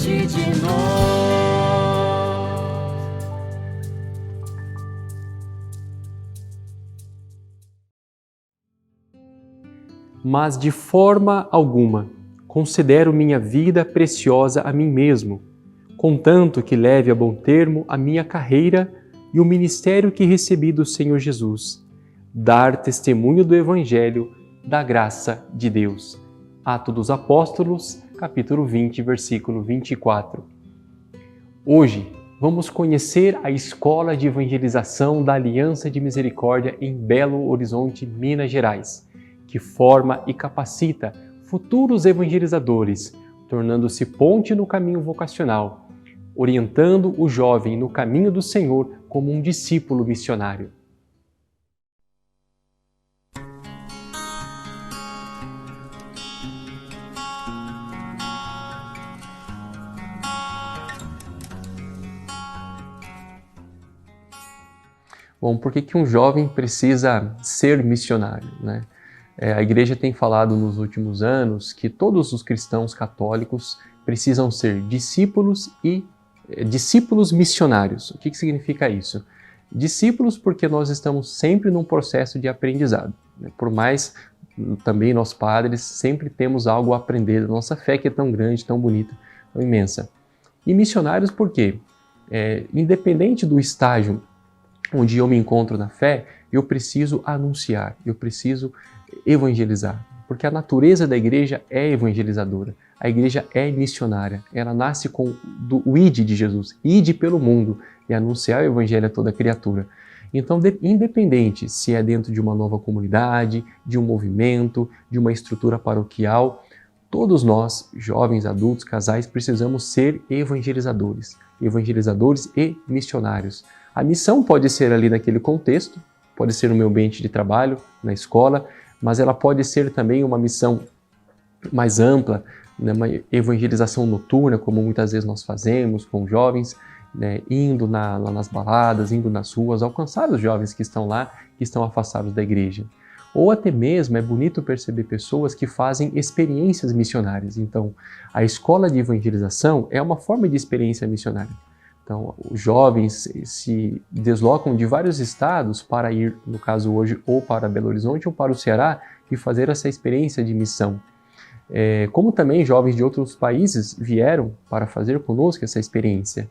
diante de nós. Mas de forma alguma considero minha vida preciosa a mim mesmo, contanto que leve a bom termo a minha carreira e o ministério que recebi do Senhor Jesus, dar testemunho do Evangelho da graça de Deus. Atos dos Apóstolos, capítulo 20, versículo 24. Hoje vamos conhecer a Escola de Evangelização da Aliança de Misericórdia em Belo Horizonte, Minas Gerais, que forma e capacita futuros evangelizadores, tornando-se ponte no caminho vocacional, orientando o jovem no caminho do Senhor como um discípulo missionário. Bom, por que um jovem precisa ser missionário, né? A Igreja tem falado nos últimos anos que todos os cristãos católicos precisam ser discípulos e discípulos missionários. O que significa isso? Discípulos porque nós estamos sempre num processo de aprendizado. Por mais também nós padres sempre temos algo a aprender da nossa fé, que é tão grande, tão bonita, tão imensa. E missionários porque, independente do estágio onde eu me encontro na fé, eu preciso anunciar, eu preciso evangelizar, porque a natureza da igreja é evangelizadora, a igreja é missionária, ela nasce com o ide de Jesus, ide pelo mundo e anunciar o evangelho a toda criatura. Então, independente se é dentro de uma nova comunidade, de um movimento, de uma estrutura paroquial, todos nós, jovens, adultos, casais, precisamos ser evangelizadores e missionários. A missão pode ser ali naquele contexto, pode ser no meu ambiente de trabalho, na escola, mas ela pode ser também uma missão mais ampla, né, uma evangelização noturna, como muitas vezes nós fazemos com jovens, né, indo nas baladas, indo nas ruas, alcançar os jovens que estão lá, que estão afastados da igreja. Ou até mesmo é bonito perceber pessoas que fazem experiências missionárias. Então, a escola de evangelização é uma forma de experiência missionária. Então, os jovens se deslocam de vários estados para ir, no caso hoje, ou para Belo Horizonte ou para o Ceará e fazer essa experiência de missão. Como também jovens de outros países vieram para fazer conosco essa experiência.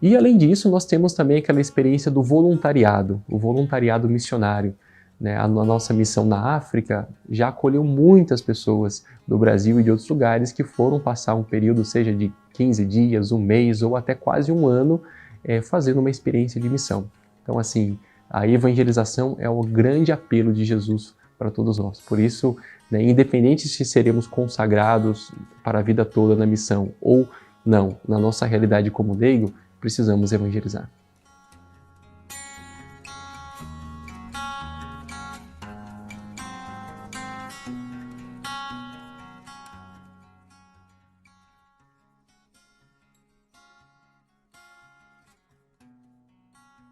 E além disso, nós temos também aquela experiência do voluntariado, o voluntariado missionário. A nossa missão na África já acolheu muitas pessoas do Brasil e de outros lugares que foram passar um período, seja de 15 dias, um mês ou até quase um ano, fazendo uma experiência de missão. Então, assim, a evangelização é o grande apelo de Jesus para todos nós. Por isso, independente se seremos consagrados para a vida toda na missão ou não, na nossa realidade como leigo, precisamos evangelizar.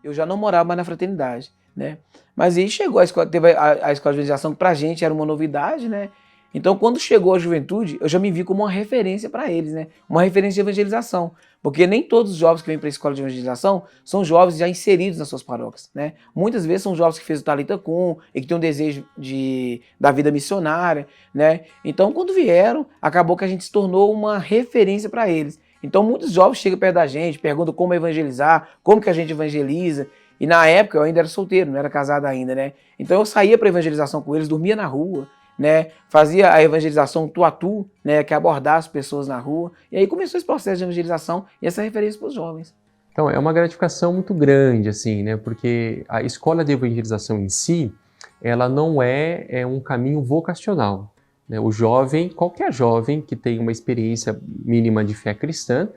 Eu já não morava mais na fraternidade, né? Mas aí chegou a escola, teve a escola de evangelização, que pra gente era uma novidade, né? Então, quando chegou a juventude, eu já me vi como uma referência para eles, né? Uma referência de evangelização. Porque nem todos os jovens que vêm para a escola de evangelização são jovens já inseridos nas suas paróquias, né? Muitas vezes são jovens que fez o Talita Cum e que têm um desejo da vida missionária, né? Então, quando vieram, acabou que a gente se tornou uma referência para eles. Então, muitos jovens chegam perto da gente, perguntam como evangelizar, como que a gente evangeliza. E na época eu ainda era solteiro, não era casado ainda, né? Então eu saía para evangelização com eles, dormia na rua, né? Fazia a evangelização tu a tu, né? Que é abordar as pessoas na rua. E aí começou esse processo de evangelização e essa referência para os jovens. Então, é uma gratificação muito grande, assim, né? Porque a escola de evangelização em si, ela não é um caminho vocacional. O jovem, qualquer jovem que tem uma experiência mínima de fé cristã,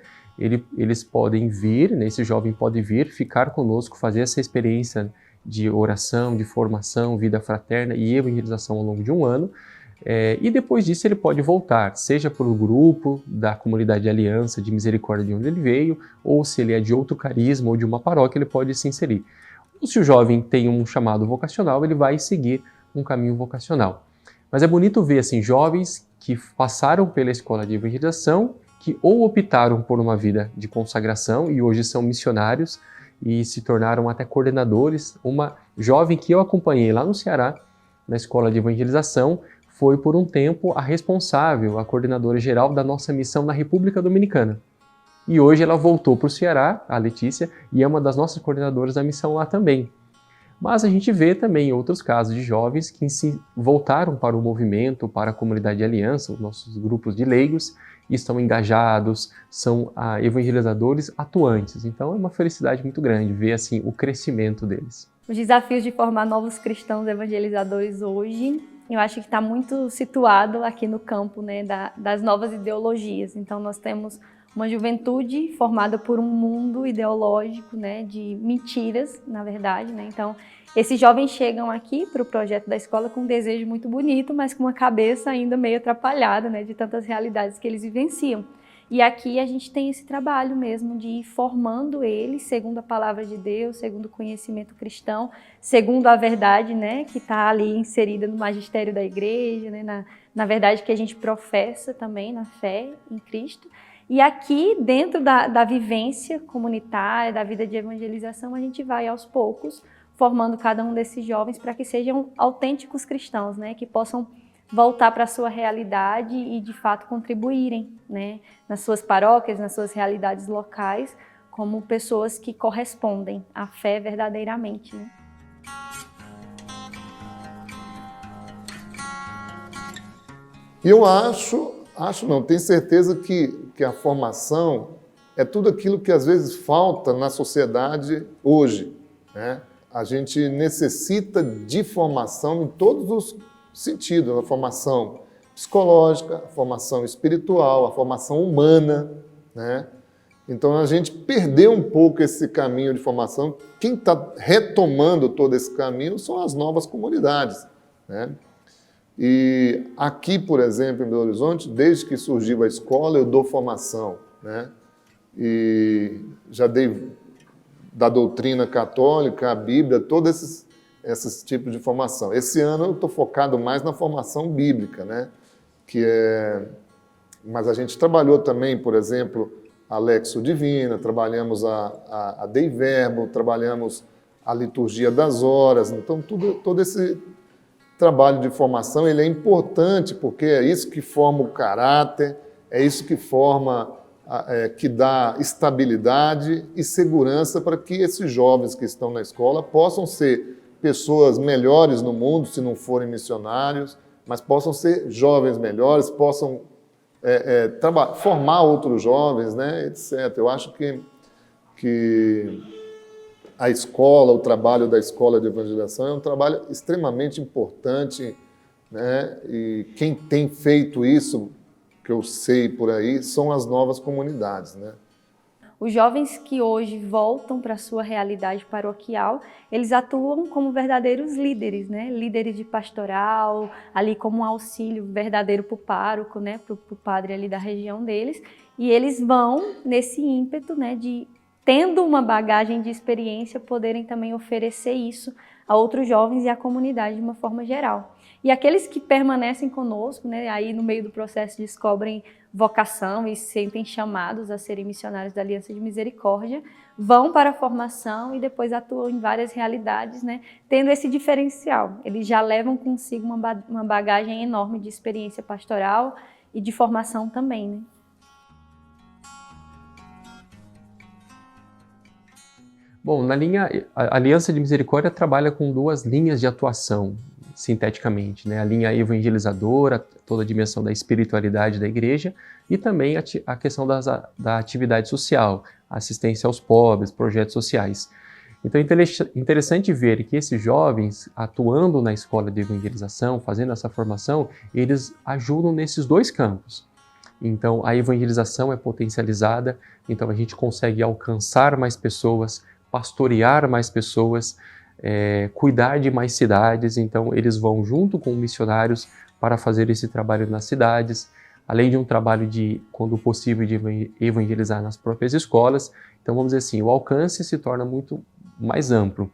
eles podem vir, esse jovem pode vir, ficar conosco, fazer essa experiência de oração, de formação, vida fraterna e evangelização ao longo de um ano, e depois disso ele pode voltar, seja para o grupo da comunidade de aliança de misericórdia de onde ele veio, ou se ele é de outro carisma ou de uma paróquia, ele pode se inserir. Ou se o jovem tem um chamado vocacional, ele vai seguir um caminho vocacional. Mas é bonito ver assim, jovens que passaram pela escola de evangelização, que ou optaram por uma vida de consagração e hoje são missionários e se tornaram até coordenadores. Uma jovem que eu acompanhei lá no Ceará, na escola de evangelização, foi por um tempo a responsável, a coordenadora geral da nossa missão na República Dominicana. E hoje ela voltou para o Ceará, a Letícia, e é uma das nossas coordenadoras da missão lá também. Mas a gente vê também outros casos de jovens que se voltaram para o movimento, para a comunidade de aliança, os nossos grupos de leigos, e estão engajados, são evangelizadores atuantes. Então é uma felicidade muito grande ver assim o crescimento deles. Os desafios de formar novos cristãos evangelizadores hoje, eu acho que está muito situado aqui no campo, né, das novas ideologias. Então nós temos uma juventude formada por um mundo ideológico, né, de mentiras, na verdade, né? Então, esses jovens chegam aqui para o projeto da escola com um desejo muito bonito, mas com uma cabeça ainda meio atrapalhada, né, de tantas realidades que eles vivenciam. E aqui a gente tem esse trabalho mesmo de ir formando eles segundo a palavra de Deus, segundo o conhecimento cristão, segundo a verdade, né, que está ali inserida no magistério da igreja, né, na verdade que a gente professa também na fé em Cristo. E aqui, dentro da vivência comunitária, da vida de evangelização, a gente vai aos poucos formando cada um desses jovens para que sejam autênticos cristãos, né? Que possam voltar para a sua realidade e, de fato, contribuírem, né? Nas suas paróquias, nas suas realidades locais, como pessoas que correspondem à fé verdadeiramente, né? E eu não, tenho certeza que a formação é tudo aquilo que às vezes falta na sociedade hoje, né? A gente necessita de formação em todos os sentidos, a formação psicológica, a formação espiritual, a formação humana, né? Então a gente perdeu um pouco esse caminho de formação. Quem está retomando todo esse caminho são as novas comunidades, né? E aqui, por exemplo, em Belo Horizonte, desde que surgiu a escola, eu dou formação, né? E já dei da doutrina católica, a Bíblia, todos esses tipos de formação. Esse ano eu estou focado mais na formação bíblica, né? Mas a gente trabalhou também, por exemplo, a Lexio Divina, trabalhamos a Dei Verbo, trabalhamos a liturgia das horas. Então, todo esse trabalho de formação ele é importante porque é isso que forma o caráter, é isso que forma, que dá estabilidade e segurança para que esses jovens que estão na escola possam ser pessoas melhores no mundo, se não forem missionários, mas possam ser jovens melhores, possam formar outros jovens, né, etc. Eu acho que a escola, o trabalho da escola de evangelização é um trabalho extremamente importante, né? E quem tem feito isso, que eu sei por aí, são as novas comunidades, né? Os jovens que hoje voltam para a sua realidade paroquial, eles atuam como verdadeiros líderes, né? Líderes de pastoral, ali como um auxílio verdadeiro para o pároco, né? Para o padre ali da região deles. E eles vão nesse ímpeto, né? De, tendo uma bagagem de experiência, poderem também oferecer isso a outros jovens e à comunidade de uma forma geral. E aqueles que permanecem conosco, né, aí no meio do processo descobrem vocação e se sentem chamados a serem missionários da Aliança de Misericórdia, vão para a formação e depois atuam em várias realidades, né, tendo esse diferencial. Eles já levam consigo uma bagagem enorme de experiência pastoral e de formação também, né? Bom, a Aliança de Misericórdia trabalha com duas linhas de atuação, sinteticamente, né? A linha evangelizadora, toda a dimensão da espiritualidade da igreja, e também a questão da atividade social, assistência aos pobres, projetos sociais. Então é interessante ver que esses jovens, atuando na escola de evangelização, fazendo essa formação, eles ajudam nesses dois campos. Então a evangelização é potencializada, então a gente consegue alcançar mais pessoas, pastorear mais pessoas, cuidar de mais cidades. Então eles vão junto com missionários para fazer esse trabalho nas cidades, além de um trabalho de, quando possível, de evangelizar nas próprias escolas. Então vamos dizer assim, o alcance se torna muito mais amplo.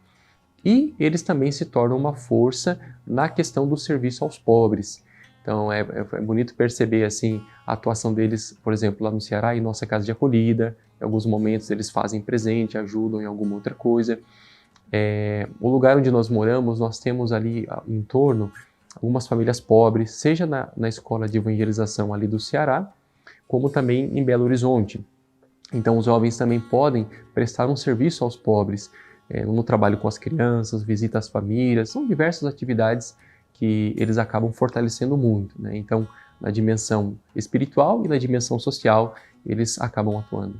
E eles também se tornam uma força na questão do serviço aos pobres. Então é bonito perceber assim a atuação deles, por exemplo, lá no Ceará, em nossa casa de acolhida. Em alguns momentos eles fazem presente, ajudam em alguma outra coisa. O lugar onde nós moramos, nós temos ali em torno algumas famílias pobres, seja na escola de evangelização ali do Ceará, como também em Belo Horizonte. Então os jovens também podem prestar um serviço aos pobres, no trabalho com as crianças, visita às famílias, são diversas atividades que eles acabam fortalecendo muito, né? Então, na dimensão espiritual e na dimensão social, eles acabam atuando.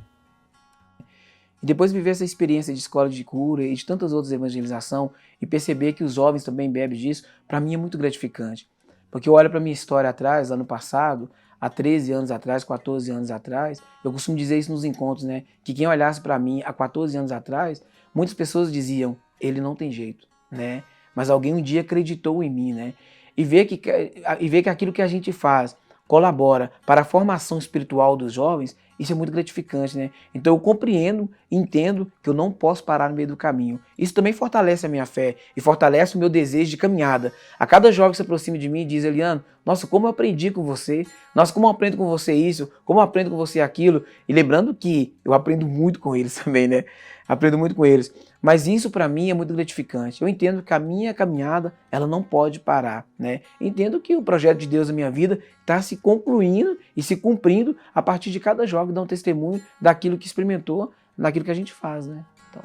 E depois viver essa experiência de escola de cura e de tantas outras evangelização e perceber que os jovens também bebem disso, para mim é muito gratificante. Porque eu olho para minha história atrás, ano passado, há 13 anos atrás, 14 anos atrás, eu costumo dizer isso nos encontros, né? Que quem olhasse para mim há 14 anos atrás, muitas pessoas diziam, ele não tem jeito, né? Mas alguém um dia acreditou em mim, né? E ver que aquilo que a gente faz colabora para a formação espiritual dos jovens, isso é muito gratificante, né? Então eu compreendo e entendo que eu não posso parar no meio do caminho. Isso também fortalece a minha fé e fortalece o meu desejo de caminhada. A cada jovem que se aproxima de mim diz, Eliano, nossa, como eu aprendi com você, nossa, como eu aprendo com você isso, como eu aprendo com você aquilo. E lembrando que eu aprendo muito com eles também, né? Aprendo muito com eles. Mas isso para mim é muito gratificante. Eu entendo que a minha caminhada, ela não pode parar, né? Entendo que o projeto de Deus na minha vida está se concluindo e se cumprindo a partir de cada jovem dar um testemunho daquilo que experimentou, daquilo que a gente faz, né? Então.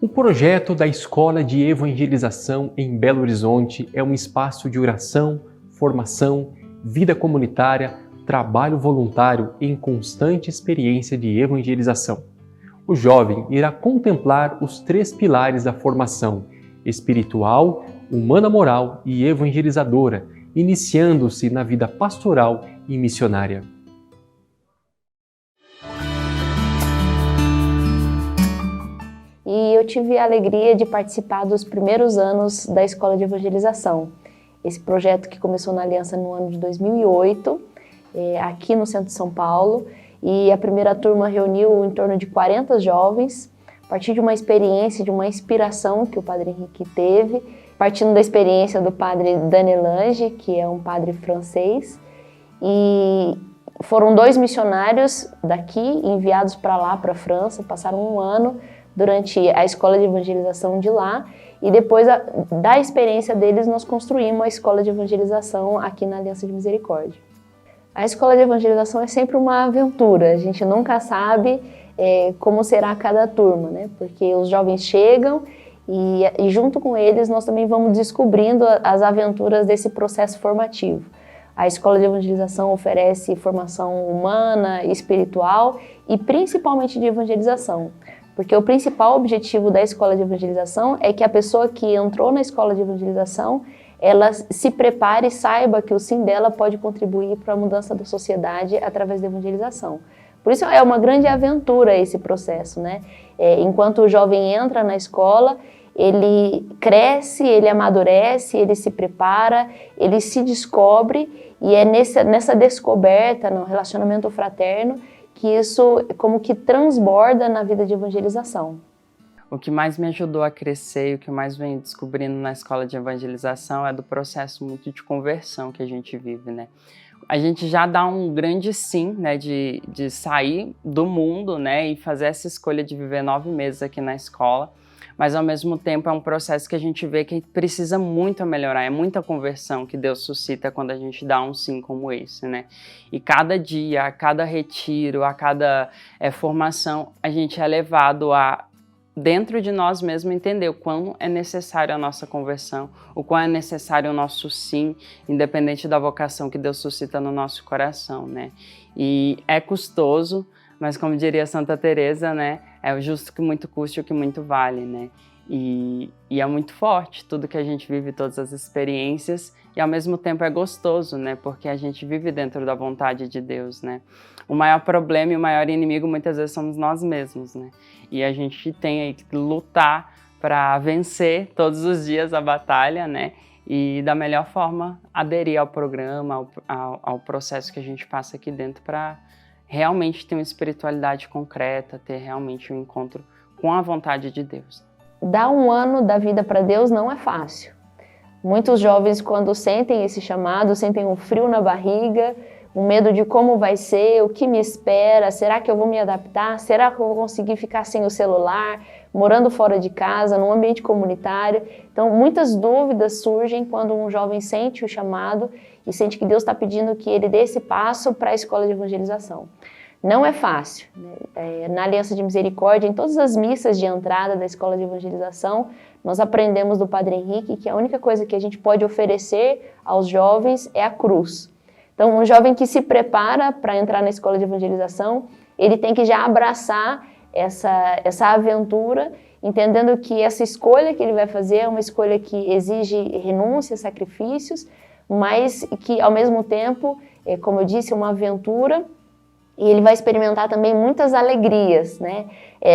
O projeto da Escola de Evangelização em Belo Horizonte é um espaço de oração, formação, vida comunitária, trabalho voluntário em constante experiência de evangelização. O jovem irá contemplar os 3 pilares da formação: espiritual, humana moral e evangelizadora, iniciando-se na vida pastoral e missionária. E eu tive a alegria de participar dos primeiros anos da Escola de Evangelização. Esse projeto que começou na Aliança no ano de 2008, aqui no centro de São Paulo, e a primeira turma reuniu em torno de 40 jovens, a partir de uma experiência, de uma inspiração que o Padre Henrique teve, partindo da experiência do Padre Danelange, que é um padre francês, e foram 2 missionários daqui enviados para lá, para a França, passaram 1 ano durante a escola de evangelização de lá, e depois da experiência deles nós construímos a escola de evangelização aqui na Aliança de Misericórdia. A escola de evangelização é sempre uma aventura, a gente nunca sabe como será cada turma, né? Porque os jovens chegam e junto com eles nós também vamos descobrindo as aventuras desse processo formativo. A escola de evangelização oferece formação humana, espiritual e principalmente de evangelização. Porque o principal objetivo da escola de evangelização é que a pessoa que entrou na escola de evangelização, ela se prepare e saiba que o sim dela pode contribuir para a mudança da sociedade através da evangelização. Por isso é uma grande aventura esse processo, né? Enquanto o jovem entra na escola, ele cresce, ele amadurece, ele se prepara, ele se descobre, e é nessa descoberta, no relacionamento fraterno, que isso como que transborda na vida de evangelização. O que mais me ajudou a crescer e o que eu mais venho descobrindo na escola de evangelização é do processo muito de conversão que a gente vive, né? A gente já dá um grande sim, né, de sair do mundo, né, e fazer essa escolha de viver 9 meses aqui na escola, mas ao mesmo tempo é um processo que a gente vê que precisa muito melhorar, é muita conversão que Deus suscita quando a gente dá um sim como esse, né? E cada dia, a cada retiro, a cada formação, a gente é levado a, dentro de nós mesmos, entender o quão é necessário a nossa conversão, o quão é necessário o nosso sim, independente da vocação que Deus suscita no nosso coração, né? E é custoso, mas como diria Santa Teresa, né, é o justo que muito custe o que muito vale, né? E é muito forte tudo que a gente vive, todas as experiências, e ao mesmo tempo é gostoso, né? Porque a gente vive dentro da vontade de Deus, né? O maior problema e o maior inimigo muitas vezes somos nós mesmos, né? E a gente tem aí que lutar para vencer todos os dias a batalha, né? e da melhor forma aderir ao programa, ao processo que a gente passa aqui dentro para realmente ter uma espiritualidade concreta, ter realmente um encontro com a vontade de Deus. Dar um ano da vida para Deus não é fácil. Muitos jovens, quando sentem esse chamado, sentem um frio na barriga, um medo de como vai ser, o que me espera, será que eu vou me adaptar? Será que eu vou conseguir ficar sem o celular, morando fora de casa, num ambiente comunitário? Então, muitas dúvidas surgem quando um jovem sente o chamado e sente que Deus está pedindo que ele dê esse passo para a escola de evangelização. Não é fácil, né? Na Aliança de Misericórdia, em todas as missas de entrada da escola de evangelização, nós aprendemos do Padre Henrique que a única coisa que a gente pode oferecer aos jovens é a cruz. Então, um jovem que se prepara para entrar na escola de evangelização, ele tem que já abraçar essa aventura, entendendo que essa escolha que ele vai fazer é uma escolha que exige renúncia, sacrifícios, mas que, ao mesmo tempo, como eu disse, é uma aventura, e ele vai experimentar também muitas alegrias, né?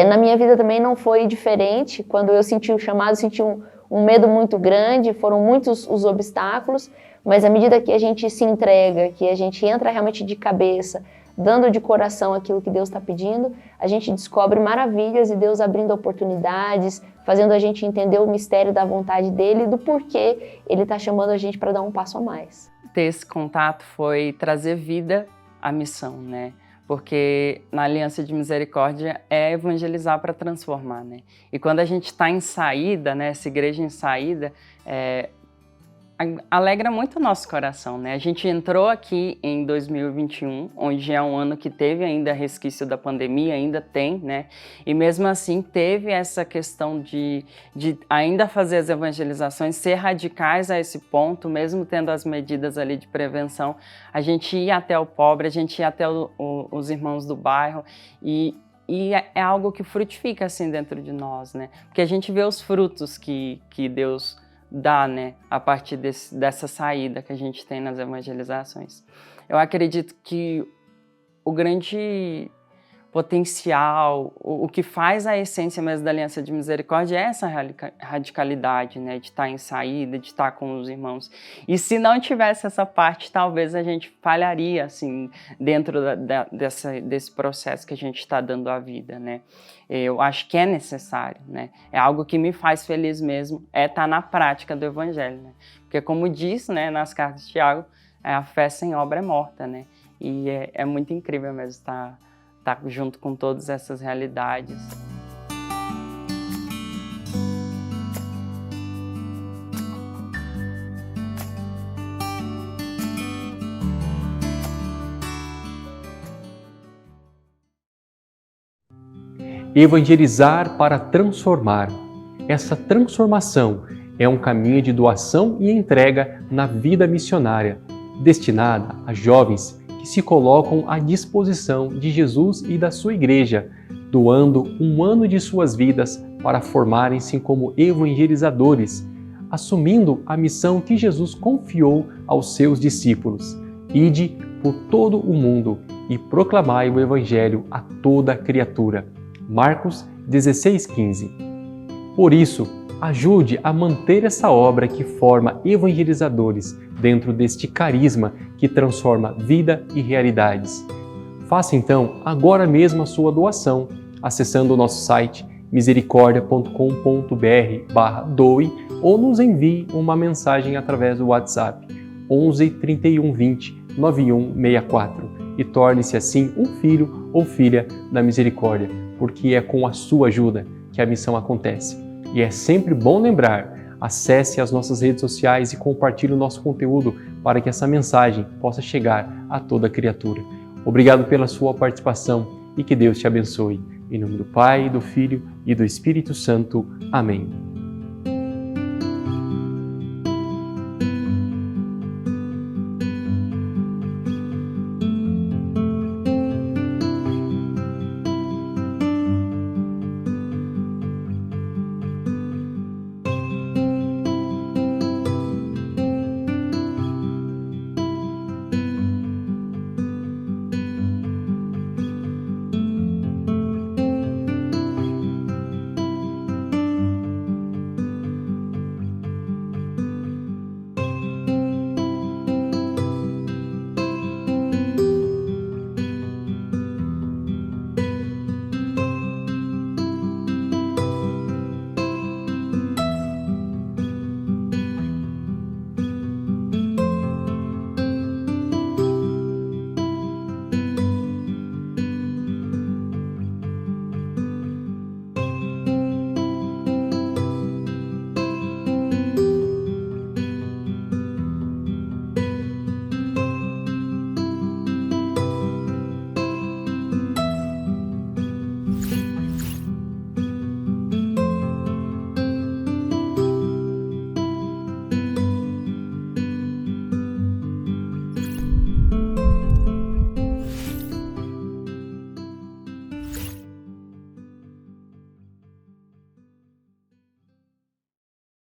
Na minha vida também não foi diferente. Quando eu senti o chamado, senti um medo muito grande, foram muitos os obstáculos, mas à medida que a gente se entrega, que a gente entra realmente de cabeça, dando de coração aquilo que Deus está pedindo, a gente descobre maravilhas e Deus abrindo oportunidades, fazendo a gente entender o mistério da vontade dele e do porquê ele está chamando a gente para dar um passo a mais. Ter esse contato foi trazer vida à missão, né? Porque na Aliança de Misericórdia é evangelizar para transformar, né? E quando a gente está em saída, né, essa igreja em saída, alegra muito o nosso coração, né? A gente entrou aqui em 2021, onde é um ano que teve ainda resquício da pandemia, ainda tem, né? E mesmo assim teve essa questão de ainda fazer as evangelizações, ser radicais a esse ponto, mesmo tendo as medidas ali de prevenção, a gente ia até o pobre, a gente ia até os irmãos do bairro e é algo que frutifica assim dentro de nós, né? Porque a gente vê os frutos que Deus dá, né, a partir dessa saída que a gente tem nas evangelizações. Eu acredito que o grande potencial, o que faz a essência mesmo da Aliança de Misericórdia é essa radicalidade, né, de estar em saída, de estar com os irmãos. E se não tivesse essa parte, talvez a gente falharia, assim, dentro desse processo que a gente está dando à vida, né. Eu acho que é necessário, né, é algo que me faz feliz mesmo, é estar na prática do Evangelho, né, porque como diz, né, nas cartas de Tiago, a fé sem obra é morta, né, e é muito incrível mesmo estar junto com todas essas realidades. Evangelizar para transformar. Essa transformação é um caminho de doação e entrega na vida missionária, destinada a jovens que se colocam à disposição de Jesus e da sua igreja, doando um ano de suas vidas para formarem-se como evangelizadores, assumindo a missão que Jesus confiou aos seus discípulos. Ide por todo o mundo e proclamai o Evangelho a toda criatura. Marcos 16:15. Por isso, ajude a manter essa obra que forma evangelizadores dentro deste carisma que transforma vida e realidades. Faça então agora mesmo a sua doação, acessando o nosso site misericordia.com.br/doe ou nos envie uma mensagem através do WhatsApp 11 31 20 9164 e torne-se assim um filho ou filha da Misericórdia, porque é com a sua ajuda que a missão acontece. E é sempre bom lembrar, acesse as nossas redes sociais e compartilhe o nosso conteúdo para que essa mensagem possa chegar a toda criatura. Obrigado pela sua participação e que Deus te abençoe. Em nome do Pai, do Filho e do Espírito Santo. Amém.